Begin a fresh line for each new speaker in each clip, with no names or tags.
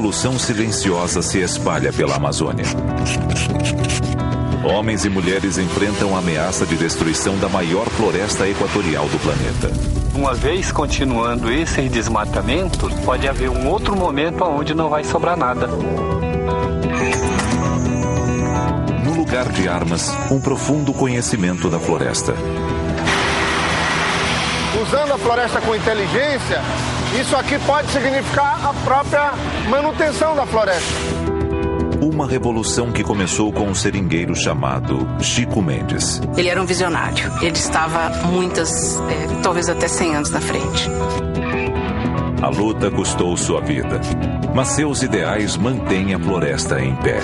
revolução silenciosa se espalha pela Amazônia. Homens e mulheres enfrentam a ameaça de destruição da maior floresta equatorial do planeta.
Uma vez continuando esse desmatamento, pode haver um outro momento onde não vai sobrar nada.
No lugar de armas, um profundo conhecimento da floresta.
Usando a floresta com inteligência, isso aqui pode significar a própria manutenção da floresta.
Uma revolução que começou com um seringueiro chamado Chico Mendes.
Ele era um visionário. Ele estava talvez até 100 anos na frente.
A luta custou sua vida, mas seus ideais mantêm a floresta em pé.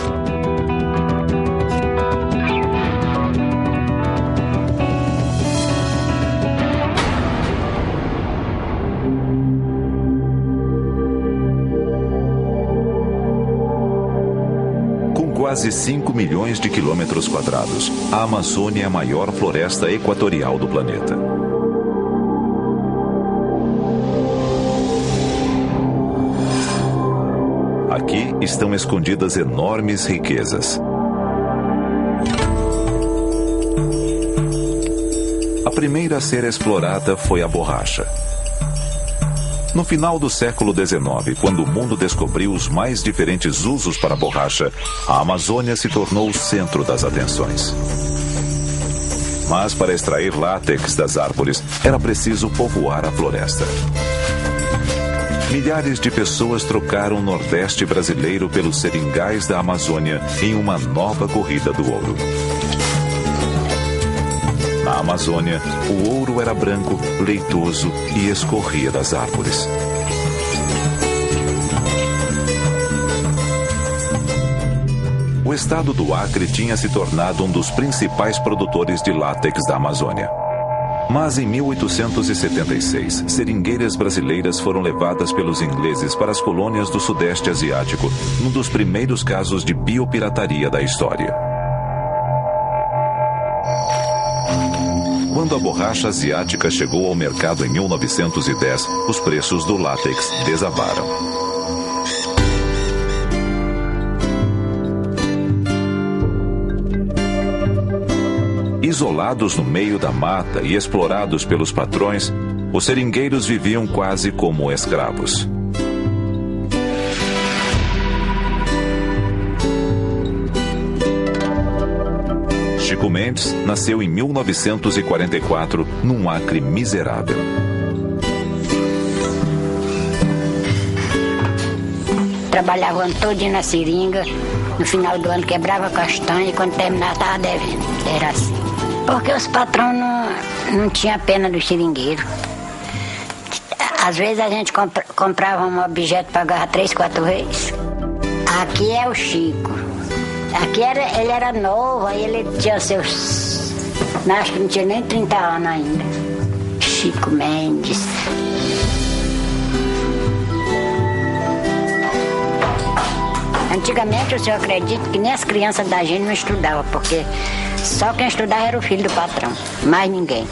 Quase 5 milhões de quilômetros quadrados, a Amazônia é a maior floresta equatorial do planeta. Aqui estão escondidas enormes riquezas. A primeira a ser explorada foi a borracha. No final do século XIX, quando o mundo descobriu os mais diferentes usos para a borracha, a Amazônia se tornou o centro das atenções. Mas para extrair látex das árvores, era preciso povoar a floresta. Milhares de pessoas trocaram o Nordeste brasileiro pelos seringais da Amazônia em uma nova corrida do ouro. Na Amazônia, o ouro era branco, leitoso e escorria das árvores. O estado do Acre tinha se tornado um dos principais produtores de látex da Amazônia. Mas em 1876, seringueiras brasileiras foram levadas pelos ingleses para as colônias do Sudeste Asiático, num dos primeiros casos de biopirataria da história. Quando a borracha asiática chegou ao mercado em 1910, os preços do látex desabaram. Isolados no meio da mata e explorados pelos patrões, os seringueiros viviam quase como escravos. Chico Mendes nasceu em 1944, num Acre miserável.
Trabalhava o ano todinho na seringa, no final do ano quebrava castanha e quando terminava estava devendo. Era assim. Porque os patrões não tinham pena do seringueiro. Às vezes a gente comprava um objeto e pagava 3, 4 vezes. Aqui é o Chico. Aqui ele era novo, aí ele tinha seus... Acho que não tinha nem 30 anos ainda. Chico Mendes. Antigamente, o senhor acredita que nem as crianças da gente não estudavam, porque só quem estudava era o filho do patrão, mais ninguém.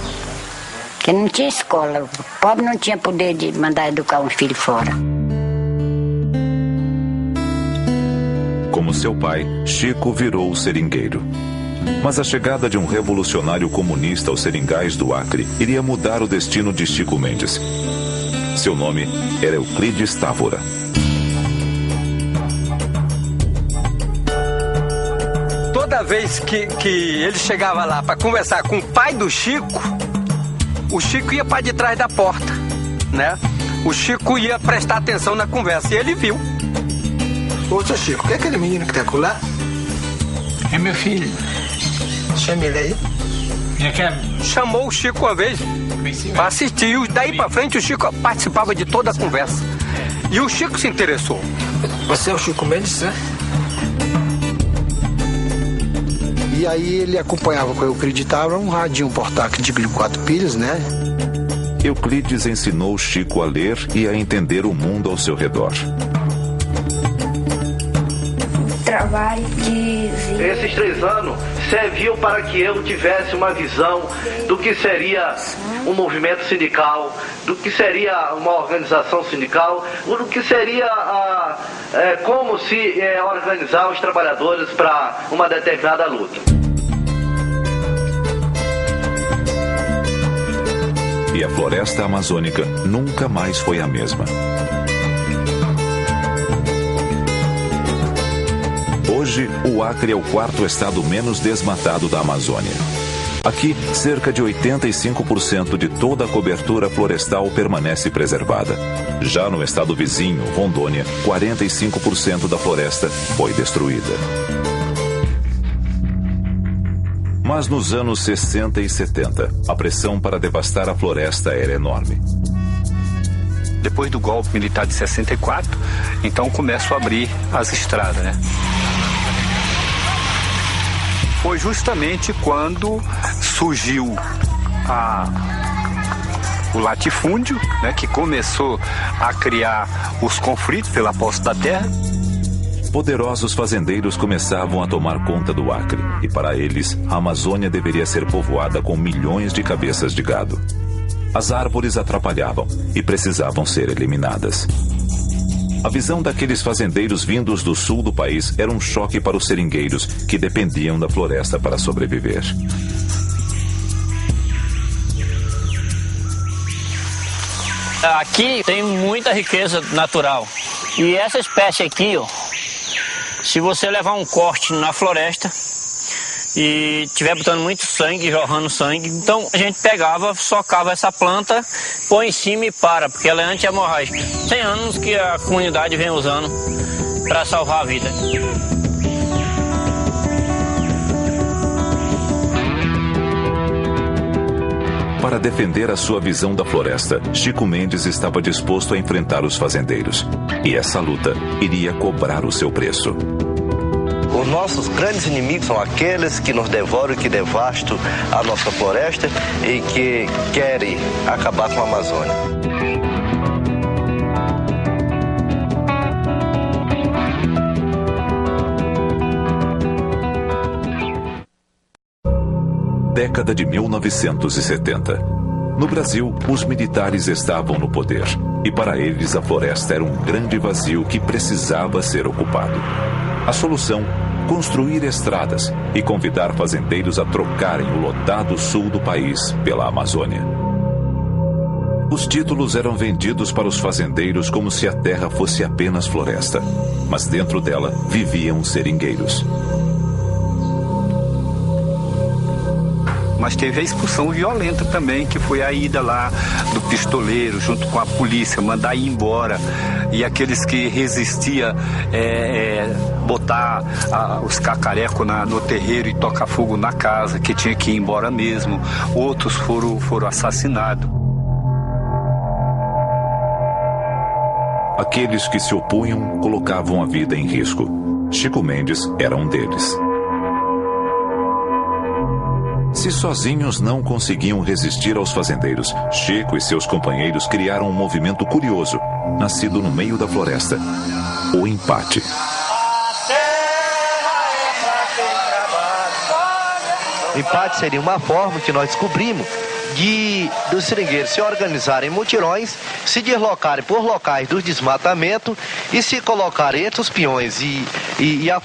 Porque não tinha escola, o pobre não tinha poder de mandar educar um filho fora.
Como seu pai, Chico virou seringueiro. Mas a chegada de um revolucionário comunista aos seringais do Acre iria mudar o destino de Chico Mendes. Seu nome era Euclides Távora.
Toda vez que ele chegava lá para conversar com o pai do Chico, o Chico ia para de trás da porta, né? O Chico ia prestar atenção na conversa e ele viu.
Ô, seu Chico, o que é aquele menino que tá lá?
É meu filho.
Chama ele aí.
Chamou o Chico uma vez para assistir. E daí para frente o Chico participava de toda a conversa. E o Chico se interessou.
Você é o Chico Mendes, né? E aí ele acompanhava com o Euclides Távora um radinho portátil de 4 pilhas, né?
Euclides ensinou Chico a ler e a entender o mundo ao seu redor.
trabalho de vida.
Esses 3 anos serviu para que eu tivesse uma visão do que seria um movimento sindical, do que seria uma organização sindical, do que seria como se organizar os trabalhadores para uma determinada luta.
E a floresta amazônica nunca mais foi a mesma. Hoje, o Acre é o 4º estado menos desmatado da Amazônia. Aqui, cerca de 85% de toda a cobertura florestal permanece preservada. Já no estado vizinho, Rondônia, 45% da floresta foi destruída. Mas nos anos 60 e 70, a pressão para devastar a floresta era enorme.
Depois do golpe militar de 64, então começam a abrir as estradas, né? Foi justamente quando surgiu o latifúndio, né, que começou a criar os conflitos pela posse da terra.
Poderosos fazendeiros começavam a tomar conta do Acre, e para eles, a Amazônia deveria ser povoada com milhões de cabeças de gado. As árvores atrapalhavam e precisavam ser eliminadas. A visão daqueles fazendeiros vindos do sul do país era um choque para os seringueiros, que dependiam da floresta para sobreviver.
Aqui tem muita riqueza natural. E essa espécie aqui, ó, se você levar um corte na floresta e estiver botando muito sangue, jorrando sangue, então a gente pegava, socava essa planta, põe em cima e para, porque ela é anti-hemorrágica. Tem anos que a comunidade vem usando para salvar a vida.
Para defender a sua visão da floresta, Chico Mendes estava disposto a enfrentar os fazendeiros. E essa luta iria cobrar o seu preço.
Os nossos grandes inimigos são aqueles que nos devoram e que devastam a nossa floresta e que querem acabar com a Amazônia.
Década de 1970. No Brasil, os militares estavam no poder, e para eles a floresta era um grande vazio que precisava ser ocupado. A solução? Construir estradas e convidar fazendeiros a trocarem o lotado sul do país pela Amazônia. Os títulos eram vendidos para os fazendeiros como se a terra fosse apenas floresta, mas dentro dela viviam seringueiros.
Mas teve a expulsão violenta também, que foi a ida lá do pistoleiro junto com a polícia, mandar ir embora. E aqueles que resistiam botar os cacarecos no terreiro e tocar fogo na casa, que tinha que ir embora mesmo. Outros foram assassinados.
Aqueles que se opunham colocavam a vida em risco. Chico Mendes era um deles. Se sozinhos não conseguiam resistir aos fazendeiros, Chico e seus companheiros criaram um movimento curioso, nascido no meio da floresta: o empate.
O empate seria uma forma que nós descobrimos dos seringueiros se organizarem em mutirões, se deslocarem por locais do desmatamento e se colocarem entre os peões e a